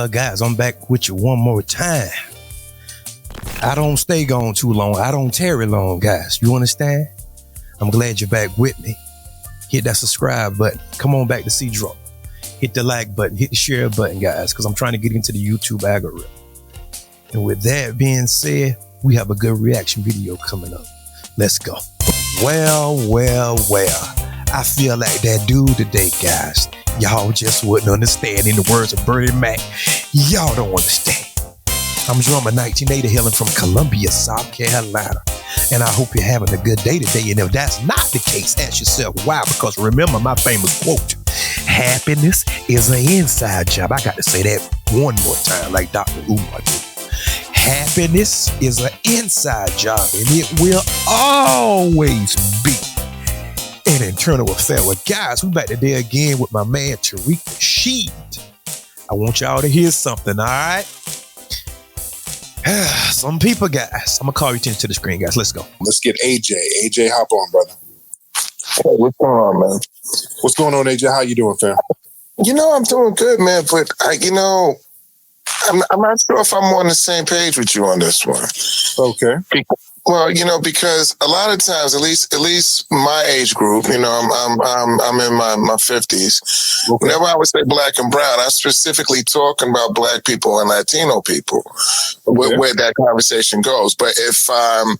Well, guys, I'm back with you one more time. I don't stay gone too long. I don't tarry long, guys. You understand? I'm glad you're back with me. Hit that subscribe button. Come on back to see Drop. Hit the like button. Hit the share button, guys, because I'm trying to get into the YouTube algorithm. And with that being said, we have a good reaction video coming up. Let's go. Well. I feel like that dude today, guys. Y'all just wouldn't understand. In the words of Bernie Mac, y'all don't understand. I'm Drummer 1980 hailing from Columbia, South Carolina. And I hope you're having a good day today. And if that's not the case, ask yourself why. Because remember my famous quote, happiness is an inside job. I got to say that one more time like Dr. Umar did. Happiness is an inside job, and it will always be an internal affair. Well, guys, we're back today again with my man Tariq Nasheed. I want y'all to hear something, all right? Some people, guys, I'm gonna call your attention to the screen, guys. Let's go. Let's get AJ. AJ, hop on, brother. Hey, what's going on, man? What's going on, AJ? How you doing, fam? I'm doing good, man. But I'm not sure if I'm on the same page with you on this one. Okay. Well, because a lot of times, at least my age group, I'm in my 50s. Okay. Whenever I would say black and brown, I'm specifically talking about black people and Latino people, where that conversation goes. But if I'm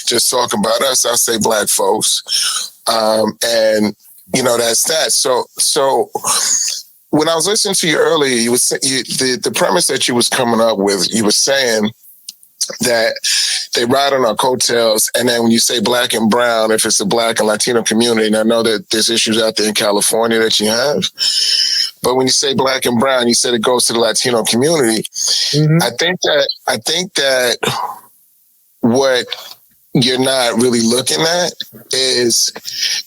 just talking about us, I'll say black folks. And that's that. So when I was listening to you earlier, the premise that you was coming up with, you were saying that they ride on our coattails, and then when you say black and brown, if it's the black and Latino community, and I know that there's issues out there in California that you have, but when you say black and brown, you said it goes to the Latino community. Mm-hmm. I think that what you're not really looking at is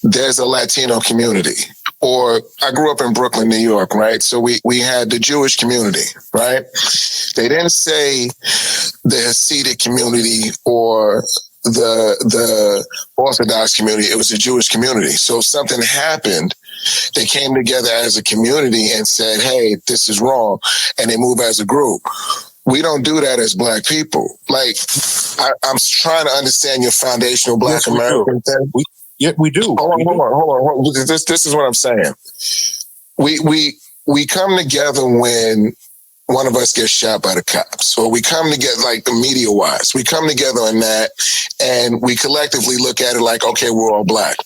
there's a Latino community. Or I grew up in Brooklyn, New York, right? So we had the Jewish community, right? They didn't say the Hasidic community or the Orthodox community. It was the Jewish community. So if something happened, they came together as a community and said, hey, this is wrong. And they move as a group. We don't do that as black people. Like, I'm trying to understand your foundational black American thing. Yeah, we do. Hold on. This is what I'm saying. We come together when one of us gets shot by the cops, or we come together like the media wise. We come together on that, and we collectively look at it like, okay, we're all black.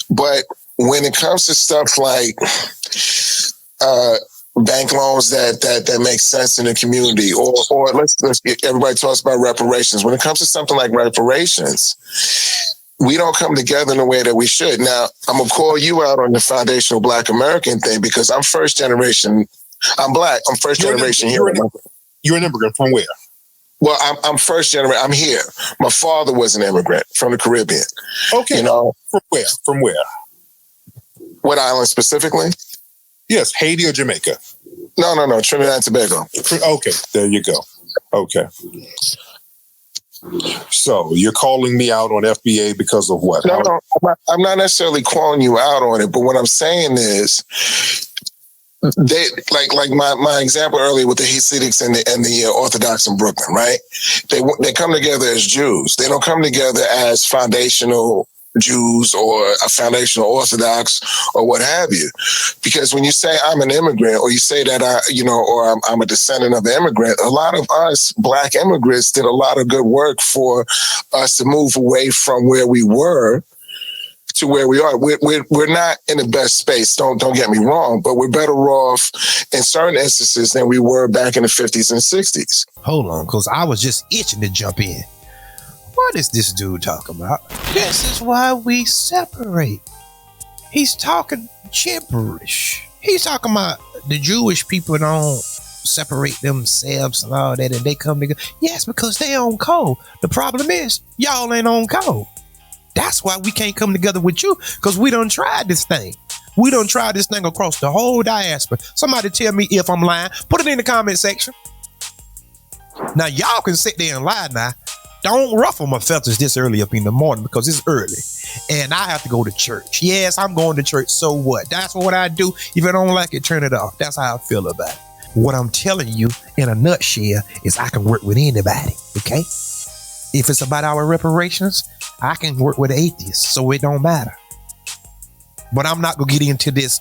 But when it comes to stuff like bank loans that make sense in the community, or let's get, everybody talks about reparations. When it comes to something like reparations, we don't come together in the way that we should. Now, I'm going to call you out on the foundational black American thing because I'm first generation. I'm black. I'm first generation here. You're an immigrant from where? Well, I'm first generation. I'm here. My father was an immigrant from the Caribbean. Okay. From where? From where? What island specifically? Yes, Haiti or Jamaica? No. Trinidad and Tobago. Okay, there you go. Okay. So you're calling me out on FBA because of what? No, I'm not necessarily calling you out on it, but what I'm saying is they like my example earlier with the Hasidics and the Orthodox in Brooklyn, right? They come together as Jews. They don't come together as foundational Jews or a foundational Orthodox or what have you. Because when you say I'm an immigrant, or you say that I'm a descendant of an immigrant, a lot of us black immigrants did a lot of good work for us to move away from where we were to where we are. We're not in the best space. Don't get me wrong, but we're better off in certain instances than we were back in the 50s and 60s. Hold on, because I was just itching to jump in. What is this dude talking about? This is why we separate. He's talking gibberish. He's talking about the Jewish people don't separate themselves and all that, and they come together. Yes, because they on code. The problem is, y'all ain't on code. That's why we can't come together with you, because we done tried this thing. We done tried this thing across the whole diaspora. Somebody tell me if I'm lying. Put it in the comment section. Now, y'all can sit there and lie now. Don't ruffle my feathers this early up in the morning because it's early and I have to go to church. Yes, I'm going to church. So what? That's what I do. If I don't like it, turn it off. That's how I feel about it. What I'm telling you in a nutshell is I can work with anybody, okay? If it's about our reparations, I can work with atheists, so it don't matter. But I'm not gonna get into this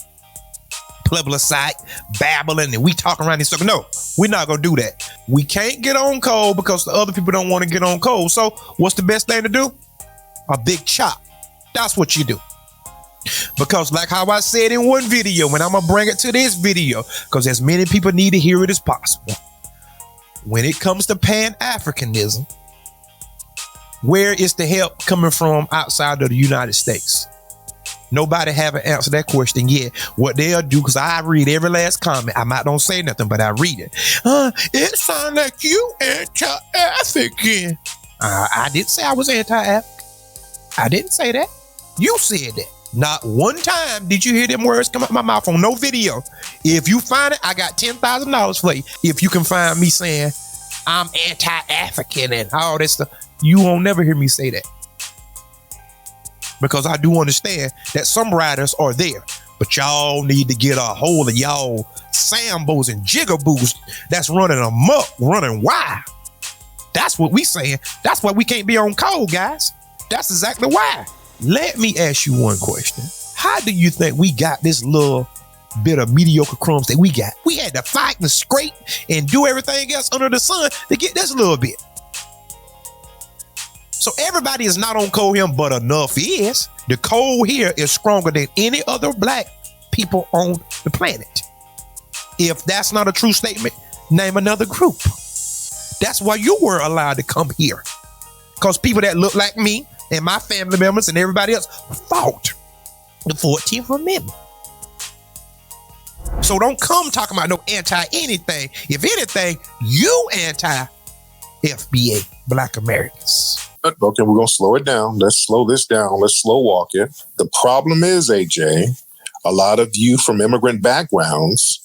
plebiscite babbling and we talking around this circle. No, we're not gonna do that. We can't get on code because the other people don't want to get on code. So what's the best thing to do? A big chop. That's what you do. Because like how I said in one video, and I'm gonna bring it to this video because as many people need to hear it as possible. When it comes to Pan-Africanism, where is the help coming from outside of the United States? Nobody haven't answered that question yet. What they'll do, because I read every last comment. I might don't say nothing, but I read it. It sounds like you anti-African. I didn't say I was anti-African. I didn't say that. You said that. Not one time did you hear them words come out my mouth on no video. If you find it, I got $10,000 for you. If you can find me saying I'm anti-African and all that stuff, you won't never hear me say that. Because I do understand that some writers are there, but y'all need to get a hold of y'all Sambos and Jigaboos that's running amok, running wild. That's what we saying. That's why we can't be on code, guys. That's exactly why. Let me ask you one question. How do you think we got this little bit of mediocre crumbs that we got? We had to fight and scrape and do everything else under the sun to get this little bit. So everybody is not on code here, but enough is. The code here is stronger than any other black people on the planet. If that's not a true statement, name another group. That's why you were allowed to come here. Because people that look like me and my family members and everybody else fought the 14th Amendment. So don't come talking about no anti-anything. If anything, you anti-FBA, Black Americans. Okay, we're going to slow it down. Let's slow this down. Let's slow walk it. The problem is, AJ, a lot of you from immigrant backgrounds,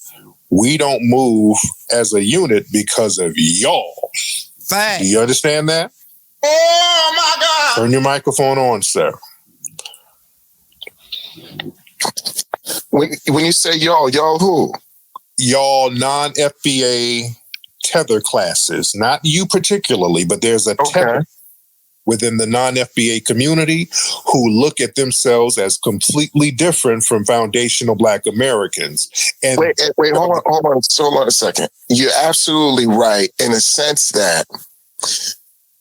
we don't move as a unit because of y'all. Fact. Do you understand that? Oh, my God. Turn your microphone on, sir. When you say y'all who? Y'all non-FBA tether classes. Not you particularly, but there's a tether within the non-FBA community who look at themselves as completely different from foundational Black Americans. And wait, hold on a second. You're absolutely right in a sense that,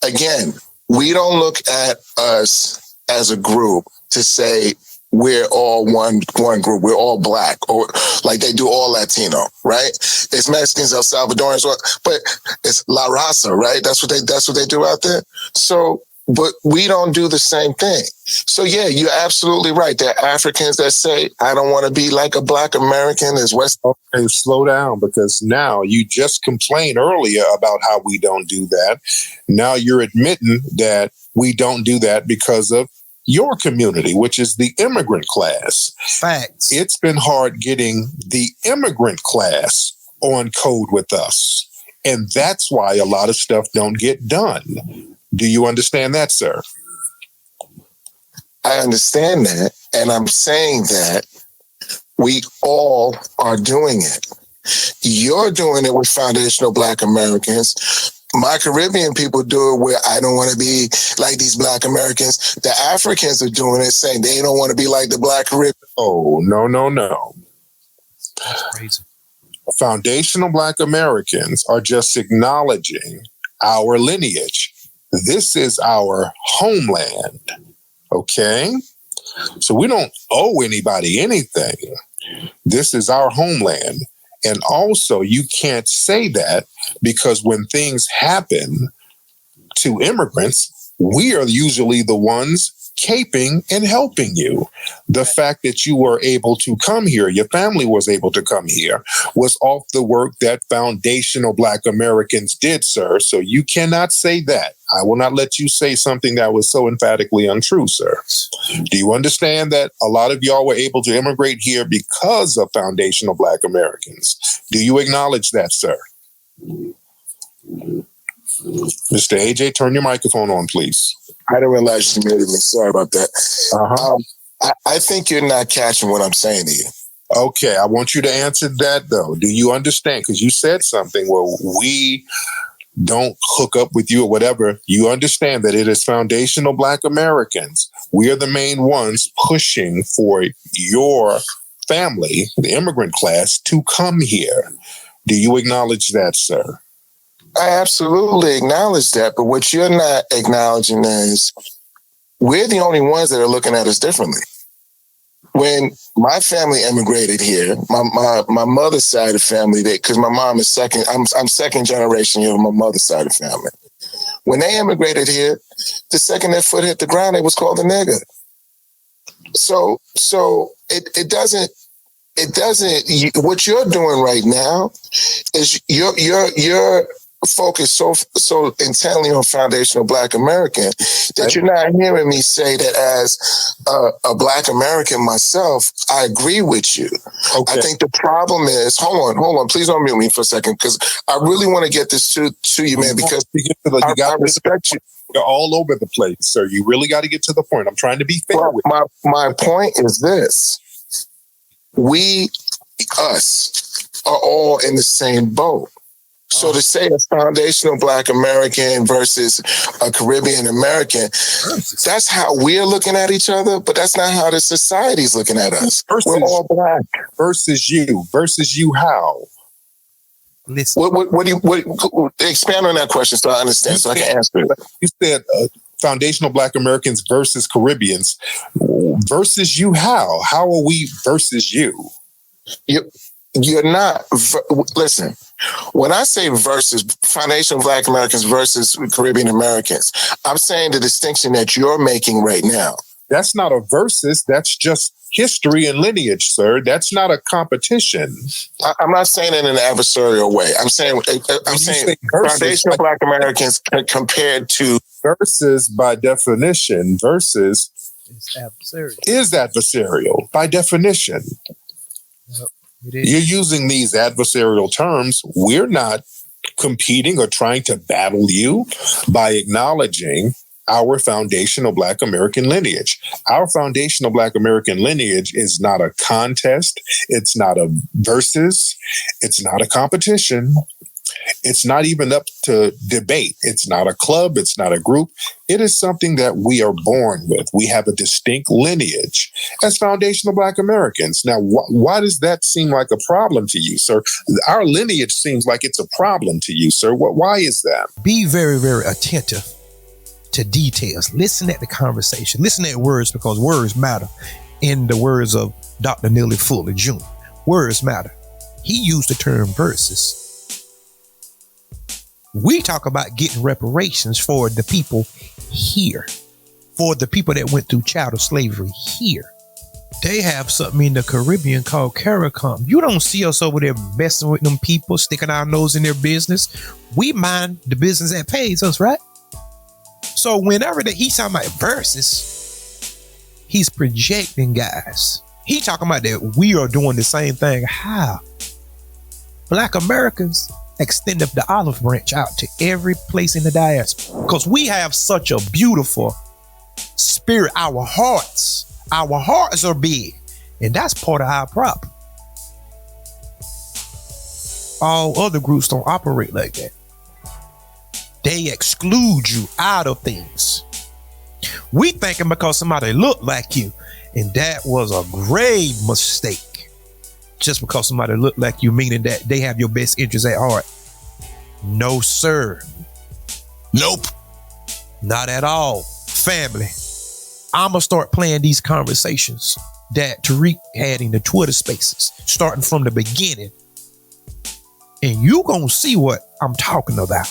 again, we don't look at us as a group to say we're all one group, we're all Black, or like they do all Latino, right? It's Mexicans, El Salvadorans, but it's La Raza, right? That's what they do out there. So, but we don't do the same thing. So yeah, you're absolutely right. There are Africans that say, I don't want to be like a Black American. There's West. Okay, slow down, because now you just complained earlier about how we don't do that. Now you're admitting that we don't do that because of your community, which is the immigrant class. Facts. It's been hard getting the immigrant class on code with us. And that's why a lot of stuff don't get done. Do you understand that, sir? I understand that. And I'm saying that we all are doing it. You're doing it with foundational Black Americans. My Caribbean people do it where I don't want to be like these Black Americans. The Africans are doing it saying they don't want to be like the Black Caribbean. Oh, no. That's crazy. Foundational Black Americans are just acknowledging our lineage. This is our homeland, okay? So we don't owe anybody anything. This is our homeland. And also, you can't say that because when things happen to immigrants, we are usually the ones caping and helping you. The fact that you were able to come here, your family was able to come here, was off the work that foundational Black Americans did, sir. So you cannot say that. I will not let you say something that was so emphatically untrue, sir. Do you understand that a lot of y'all were able to immigrate here because of foundational Black Americans? Do you acknowledge that, sir? Mr. AJ, turn your microphone on, please. I didn't realize you muted me. Sorry about that. I think you're not catching what I'm saying to you. Okay, I want you to answer that though. Do you understand? Because you said something where we don't hook up with you or whatever. You understand that it is foundational Black Americans. We are the main ones pushing for your family, the immigrant class, to come here. Do you acknowledge that, sir? I absolutely acknowledge that, but what you're not acknowledging is we're the only ones that are looking at us differently. When my family immigrated here, my mother's side of the family, because my mom is second, I'm second generation here on my mother's side of the family. When they immigrated here, the second their foot hit the ground, they was called a nigger. So it doesn't. What you're doing right now is you're focused so intently on foundational Black American that you're not hearing me say that as a Black American myself, I agree with you. Okay. I think the problem is, hold on, please don't mute me for a second, because I really want to get this to you, man, because I respect you. You're all over the place, sir. You really got to get to the point. I'm trying to be fair with you. My point is this. Us are all in the same boat. So to say a foundational Black American versus a Caribbean American, that's how we're looking at each other, but that's not how the society's looking at us. We're all Black. Versus you how? Listen. What do you expand on that question so I understand, so I can answer it? You said foundational Black Americans versus Caribbeans. Versus you how? How are we versus you? You're not. Listen, when I say versus foundational Black Americans versus Caribbean Americans, I'm saying the distinction that you're making right now. That's not a versus. That's just history and lineage, sir. That's not a competition. I'm not saying it in an adversarial way. I'm saying foundational Black Americans compared to versus by definition. Versus is adversarial by definition. Yep. You're using these adversarial terms. We're not competing or trying to battle you by acknowledging our foundational Black American lineage. Our foundational Black American lineage is not a contest. It's not a versus. It's not a competition. It's not even up to debate. It's not a club. It's not a group. It is something that we are born with. We have a distinct lineage as foundational Black Americans. Now, why does that seem like a problem to you, sir? Our lineage seems like it's a problem to you, sir. Why is that? Be very, very attentive to details. Listen at the conversation. Listen at words, because words matter. In the words of Dr. Neely Fuller Jr., words matter. He used the term versus. We talk about getting reparations for the people here, for the people that went through chattel slavery here. They have something in the Caribbean called CARICOM. You don't see us over there messing with them people, sticking our nose in their business. We mind the business that pays us, right? So whenever he's talking about versus, he's projecting, guys. He talking about that we are doing the same thing. How? Black Americans extend up the olive branch out to every place in the diaspora, because we have such a beautiful spirit. Our hearts are big, and that's part of our problem. All other groups don't operate like that. They exclude you out of things. We thinking because somebody look like you, and that was a grave mistake. Just because somebody look like you, meaning that they have your best interests at heart. No, sir. Nope. Not at all. Family, I'm going to start playing these conversations that Tariq had in the Twitter spaces, starting from the beginning. And you going to see what I'm talking about.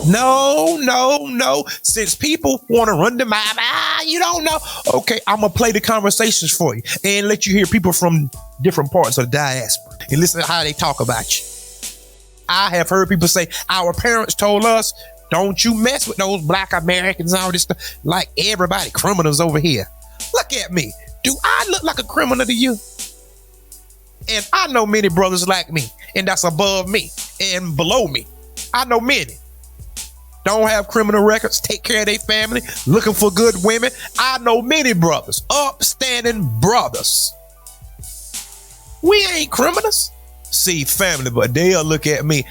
No. Since people want to run the map, you don't know. Okay, I'm going to play the conversations for you and let you hear people from different parts of the diaspora and listen to how they talk about you. I have heard people say, our parents told us, don't you mess with those Black Americans and all this stuff. Like everybody criminals over here. Look at me. Do I look like a criminal to you? And I know many brothers like me, and that's above me and below me. I know many. Don't have criminal records, take care of their family, looking for good women. I know many brothers, upstanding brothers. We ain't criminals. See, family, but they'll look at me,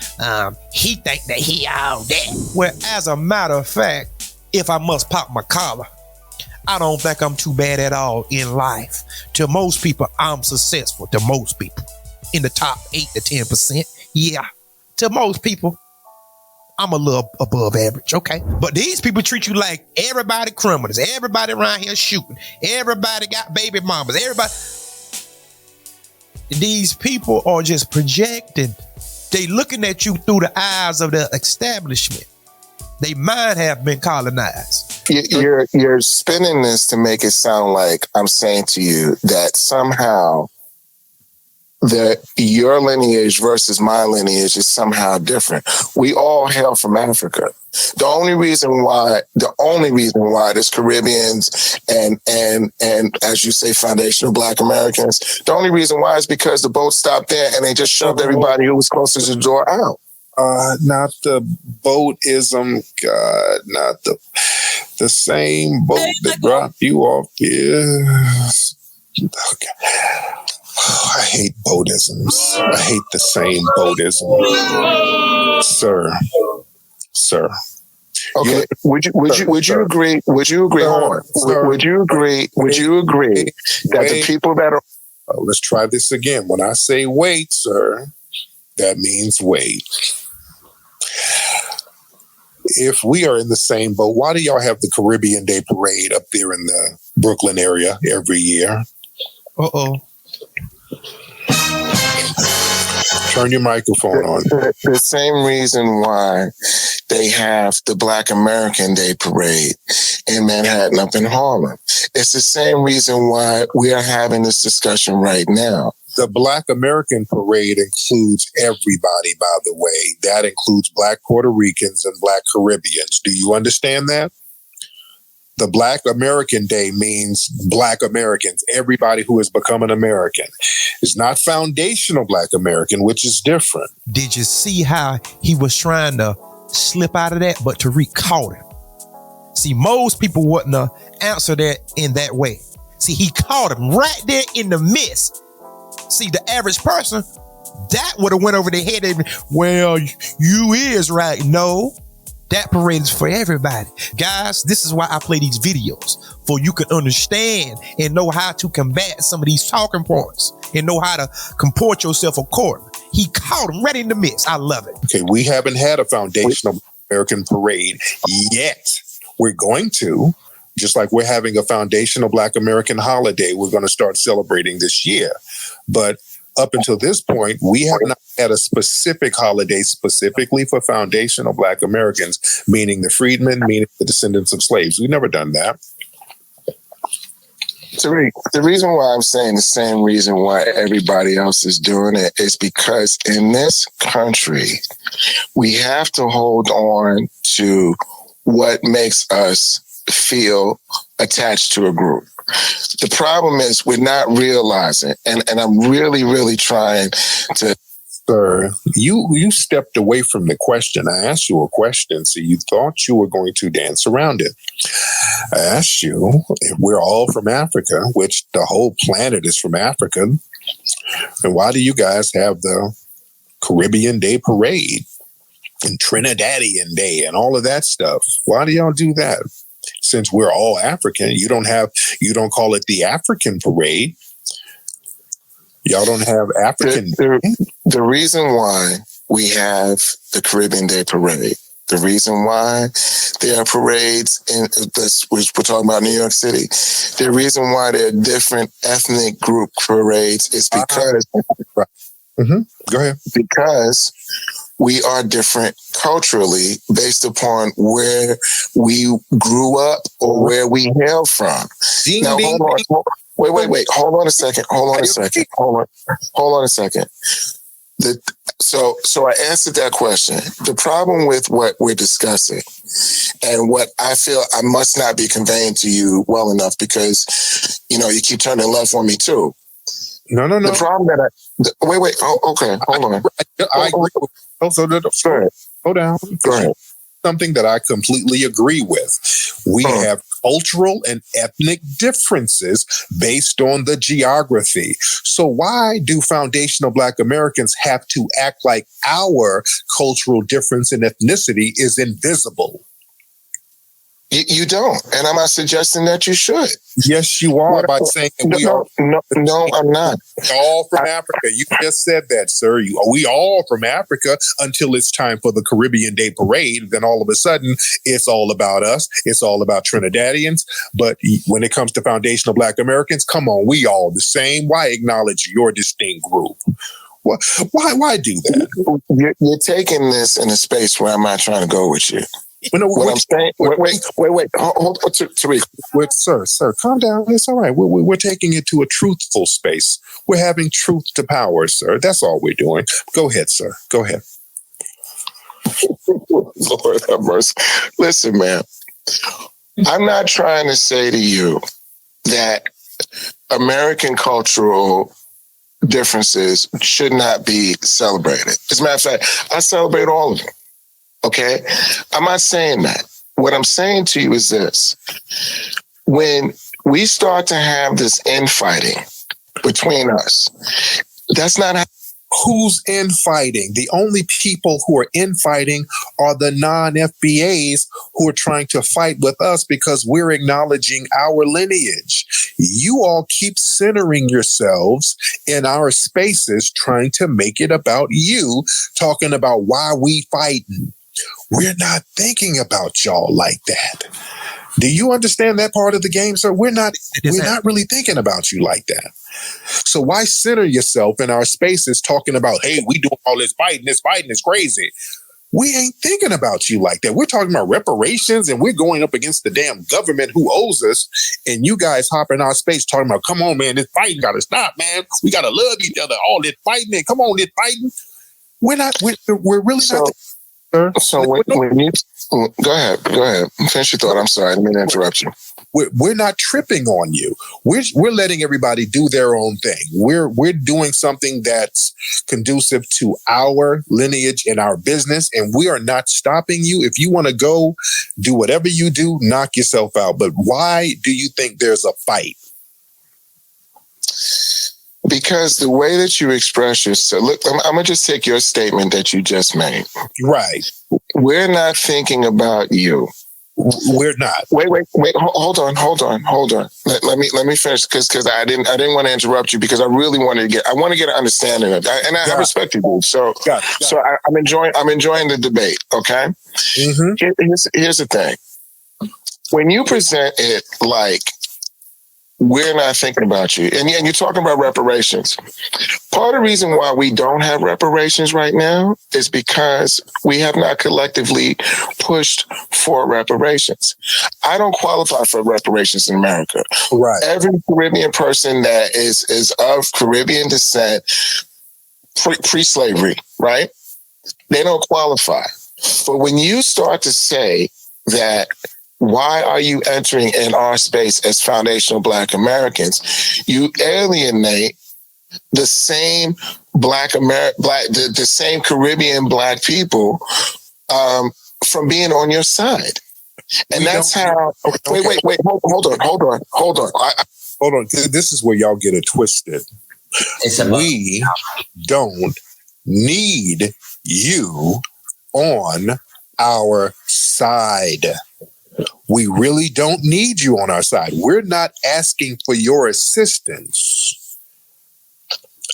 he think that he all that. Well, as a matter of fact, if I must pop my collar, I don't think I'm too bad at all in life. To most people, I'm successful. To most people, in the top 8 to 10%. Yeah, to most people, I'm a little above average, okay? But these people treat you like everybody criminals. Everybody around here shooting. Everybody got baby mamas. Everybody. These people are just projecting. They looking at you through the eyes of the establishment. They might have been colonized. You're spinning this to make it sound like I'm saying to you that somehow your lineage versus my lineage is somehow different. We all hail from Africa. The only reason why there's Caribbeans and as you say, foundational Black Americans, the only reason why is because the boat stopped there and they just shoved everybody who was closest to the door out. Not the boatism, God, not the same boat that dropped you off here. Okay. I hate boatisms. I hate the same boatism. Sir. Okay. Would you agree? Would you agree? Hold on. Would you agree that the people that are let's try this again. When I say wait, sir, that means wait. If we are in the same boat, why do y'all have the Caribbean Day Parade up there in the Brooklyn area every year? Turn your microphone on. The same reason why they have the Black American Day Parade in Manhattan up in Harlem. It's the same reason why we are having this discussion right now. The Black American Parade includes everybody, by the way. That includes Black Puerto Ricans and Black Caribbeans. Do you understand that? The Black American Day means Black Americans, everybody who has become an American. It's not foundational Black American, which is different. Did you see how he was trying to slip out of that, but Tariq caught him? See, most people wouldn't answer that in that way. See, he caught him right there in the midst. See, the average person, that would have went over their head. Well, you is right. No. That parade is for everybody. Guys, this is why I play these videos, for you can understand and know how to combat some of these talking points and know how to comport yourself accordingly. He caught him right in the midst. I love it. Okay, we haven't had a foundational American parade yet. We're going to, just like we're having a foundational Black American holiday, we're going to start celebrating this year. But up until this point, we have not had a specific holiday specifically for foundational Black Americans, meaning the freedmen, meaning the descendants of slaves. We've never done that. Tariq, the reason why I'm saying the same reason why everybody else is doing it is because in this country, we have to hold on to what makes us feel attached to a group. The problem is we're not realizing, and I'm really, really trying to. Sir, you stepped away from the question. I asked you a question, so you thought you were going to dance around it. I asked you if we're all from Africa, which the whole planet is from Africa, and why do you guys have the Caribbean Day Parade and Trinidadian Day and all of that stuff? Why do y'all do that? Since we're all African, you don't call it the African Parade. Y'all don't have African. The reason why we have the Caribbean Day Parade, the reason why there are parades in this, which we're talking about New York City, the reason why there are different ethnic group parades is because. Go ahead. Because we are different culturally based upon where we grew up or where we hail from. Now, hold on. Wait. Hold on a second. So I answered that question. The problem with what we're discussing and what I feel I must not be conveying to you well enough because, you keep turning left on me too. No. The problem that wait. Oh, okay. Hold on. I agree with Hold down. Go ahead. Something that I completely agree with. We have cultural and ethnic differences based on the geography. So why do foundational Black Americans have to act like our cultural difference and ethnicity is invisible? You don't, and I'm not suggesting that you should. Yes, you are, by saying that No, I'm not. We're all from Africa. You just said that, sir. We all from Africa until it's time for the Caribbean Day Parade. Then all of a sudden, it's all about us. It's all about Trinidadians. But when it comes to foundational Black Americans, come on, we all the same. Why acknowledge your distinct group? Why do that? You're taking this in a space where I'm not trying to go with you. What I'm saying, wait, hold, Tariq. Sir, calm down. It's all right. We're taking it to a truthful space. We're having truth to power, sir. That's all we're doing. Go ahead, sir. Go ahead. Lord have mercy. Listen, man, I'm not trying to say to you that American cultural differences should not be celebrated. As a matter of fact, I celebrate all of them. Okay? I'm not saying that. What I'm saying to you is this. When we start to have this infighting between us, that's not how. Who's infighting? The only people who are infighting are the non-FBAs who are trying to fight with us because we're acknowledging our lineage. You all keep centering yourselves in our spaces, trying to make it about you, talking about why we fighting. We're not thinking about y'all like that. Do you understand that part of the game, sir? We're not really thinking about you like that. So why center yourself in our spaces talking about, hey, we doing all this fighting is crazy. We ain't thinking about you like that. We're talking about reparations and we're going up against the damn government who owes us. And you guys hop in our space talking about, come on, man, this fighting got to stop, man. We got to love each other. All this fighting, man. Come on, this fighting. We're really not. So when you go ahead, finish your thought. I'm sorry, I didn't mean to interrupt you. We're not tripping on you. We're letting everybody do their own thing. We're doing something that's conducive to our lineage and our business, and we are not stopping you. If you want to go do whatever you do, knock yourself out. But why do you think there's a fight? Because the way that you express yourself, look, I'm going to just take your statement that you just made. Right. We're not thinking about you. We're not. Wait. Hold on. Let me finish because I didn't want to interrupt you because I really wanted to I want to get an understanding of that, and I respect you, dude. So I'm enjoying the debate. Okay. Mm-hmm. Here's the thing. When you present it like we're not thinking about you, and you're talking about reparations. Part of the reason why we don't have reparations right now is because we have not collectively pushed for reparations. I don't qualify for reparations in America. Right. Every Caribbean person that is of Caribbean descent, pre-slavery, right? They don't qualify. But when you start to say that, why are you entering in our space as foundational Black Americans? You alienate the same the same Caribbean Black people from being on your side, and that's how. Wait. Hold on. Hold on. This is where y'all get it twisted. We don't need you on our side. We really don't need you on our side. We're not asking for your assistance.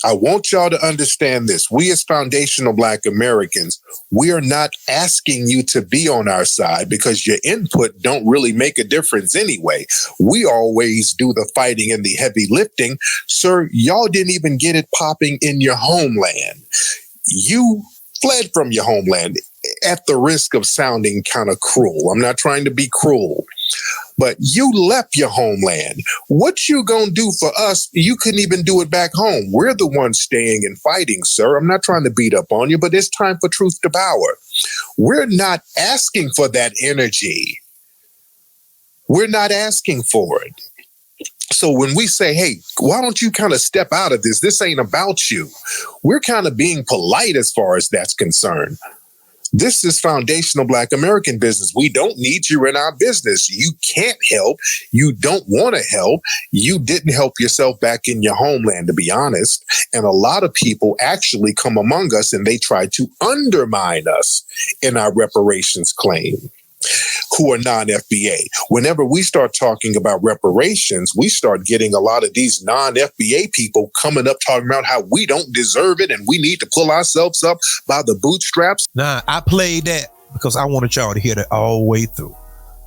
I want y'all to understand this. We as foundational Black Americans, we are not asking you to be on our side because your input don't really make a difference anyway. We always do the fighting and the heavy lifting. Sir, y'all didn't even get it popping in your homeland. You fled from your homeland at the risk of sounding kind of cruel. I'm not trying to be cruel, but you left your homeland. What you gonna do for us? You couldn't even do it back home. We're the ones staying and fighting, sir. I'm not trying to beat up on you, but it's time for truth to power. We're not asking for that energy. We're not asking for it. So when we say, hey, why don't you kind of step out of this? This ain't about you. We're kind of being polite as far as that's concerned. This is foundational Black American business. We don't need you in our business. You can't help. You don't want to help. You didn't help yourself back in your homeland, to be honest. And a lot of people actually come among us and they try to undermine us in our reparations claim, who are non-FBA. Whenever we start talking about reparations, we start getting a lot of these non-FBA people coming up talking about how we don't deserve it and we need to pull ourselves up by the bootstraps. Nah, I played that because I wanted y'all to hear that all the way through.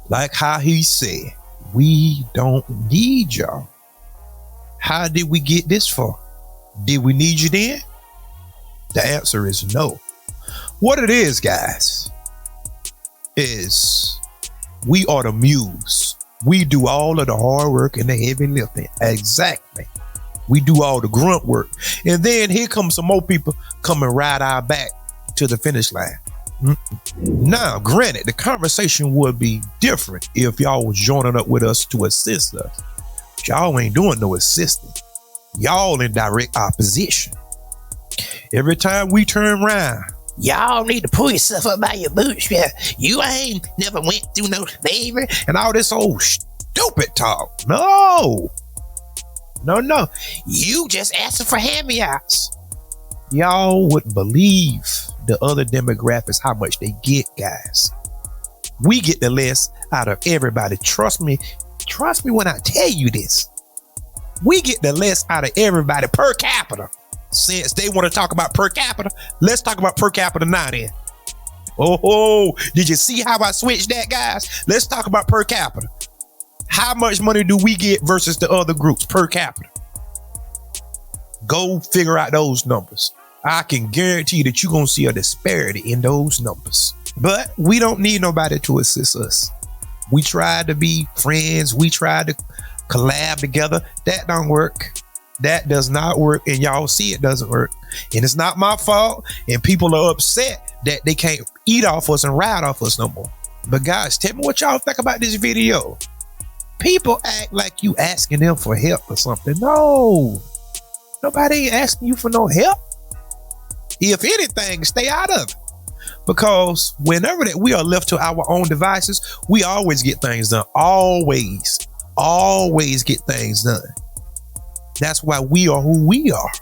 Like how he said, we don't need y'all. How did we get this far? Did we need you then? The answer is no. What it is, guys, is we are the muse. We do all of the hard work and the heavy lifting. Exactly. We do all the grunt work. And then here comes some more people come and ride our back to the finish line. Now, granted, the conversation would be different if y'all was joining up with us to assist us. But y'all ain't doing no assisting. Y'all in direct opposition. Every time we turn around, y'all need to pull yourself up by your bootstraps. You ain't never went through no slavery and all this old stupid talk. No. You just asking for hand-me-outs. Y'all wouldn't believe the other demographics, how much they get, guys. We get the less out of everybody. Trust me when I tell you this. We get the less out of everybody per capita. Since they want to talk about per capita, let's talk about per capita now then. Oh, did you see how I switched that, guys? Let's talk about per capita. How much money do we get versus the other groups per capita? Go figure out those numbers. I can guarantee that you're going to see a disparity in those numbers. But we don't need nobody to assist us. We tried to be friends. We tried to collab together. That don't work. That does not work, and y'all see it doesn't work. And it's not my fault, and people are upset that they can't eat off us and ride off us no more. But guys, tell me what y'all think about this video. People act like you asking them for help or something. No, nobody ain't asking you for no help. If anything, stay out of it. Because whenever that we are left to our own devices, we always get things done. Always get things done. That's why we are who we are.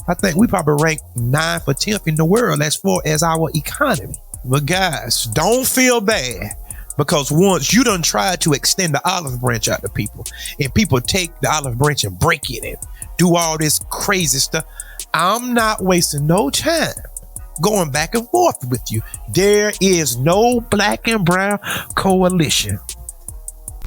I think we probably rank 9th or 10th in the world as far as our economy. But guys, don't feel bad, because once you done tried to extend the olive branch out to people, and people take the olive branch and break it and do all this crazy stuff, I'm not wasting no time going back and forth with you. There is no Black and Brown coalition.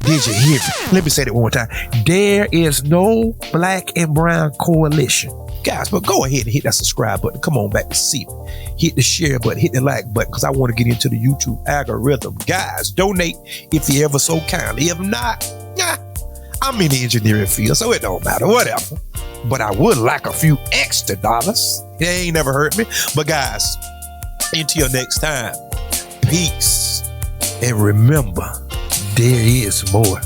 Did you hear me? Let me say that one more time. There is no Black and Brown coalition. Guys, but go ahead and hit that subscribe button. Come on back to see me. Hit the share button, hit the like button, because I want to get into the YouTube algorithm. Guys, donate if you ever so kindly. If not, I'm in the engineering field, so it don't matter, whatever. But I would like a few extra dollars. It ain't never hurt me. But guys, until next time, peace. And remember, there is more.